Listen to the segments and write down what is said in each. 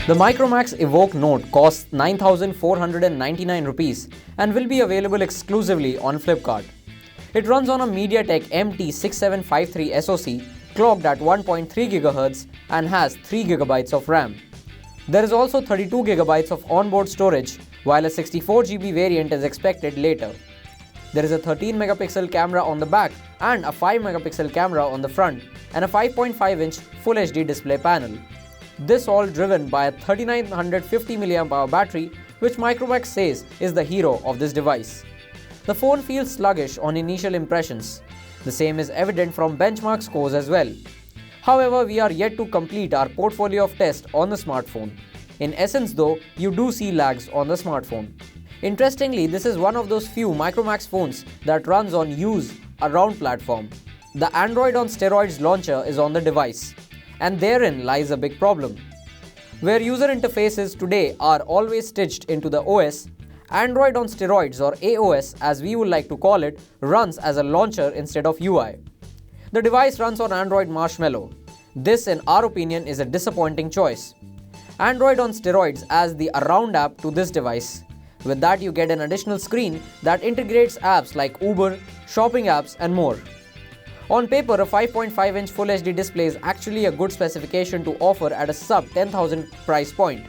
The Micromax Evok Note costs 9,499 rupees and will be available exclusively on Flipkart. It runs on a MediaTek MT6753 SoC clocked at 1.3 GHz and has 3 GB of RAM. There is also 32 GB of onboard storage, while a 64 GB variant is expected later. There is a 13 megapixel camera on the back and a 5 megapixel camera on the front and a 5.5-inch Full HD display panel. This all driven by a 3950 mAh battery, which Micromax says is the hero of this device. The phone feels sluggish on initial impressions. The same is evident from benchmark scores as well. However, we are yet to complete our portfolio of tests on the smartphone. In essence though, you do see lags on the smartphone. Interestingly, this is one of those few Micromax phones that runs on Use Around platform. The Android on steroids launcher is on the device, and therein lies a big problem. Where user interfaces today are always stitched into the OS, Android on steroids, or AOS as we would like to call it, runs as a launcher instead of UI. The device runs on Android Marshmallow. This, in our opinion, is a disappointing choice. Android on steroids adds the Around app to this device. With that, you get an additional screen that integrates apps like Uber, shopping apps, and more. On paper, a 5.5-inch Full HD display is actually a good specification to offer at a sub 10,000 price point.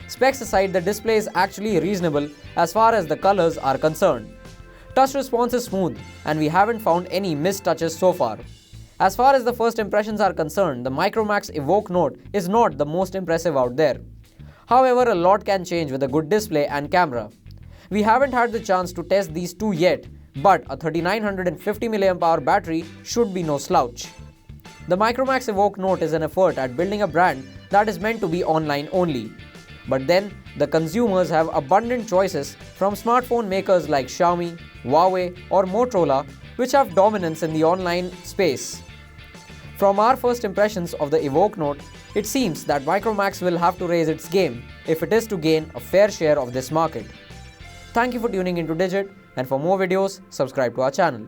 Specs aside, the display is actually reasonable as far as the colors are concerned. Touch response is smooth, and we haven't found any missed touches so far. As far as the first impressions are concerned, the Micromax Evok Note is not the most impressive out there. However, a lot can change with a good display and camera. We haven't had the chance to test these two yet, but a 3950 mAh battery should be no slouch. The Micromax Evok Note is an effort at building a brand that is meant to be online only. But then, the consumers have abundant choices from smartphone makers like Xiaomi, Huawei or Motorola, which have dominance in the online space. From our first impressions of the Evok Note, it seems that Micromax will have to raise its game if it is to gain a fair share of this market. Thank you for tuning into Digit, and for more videos, subscribe to our channel.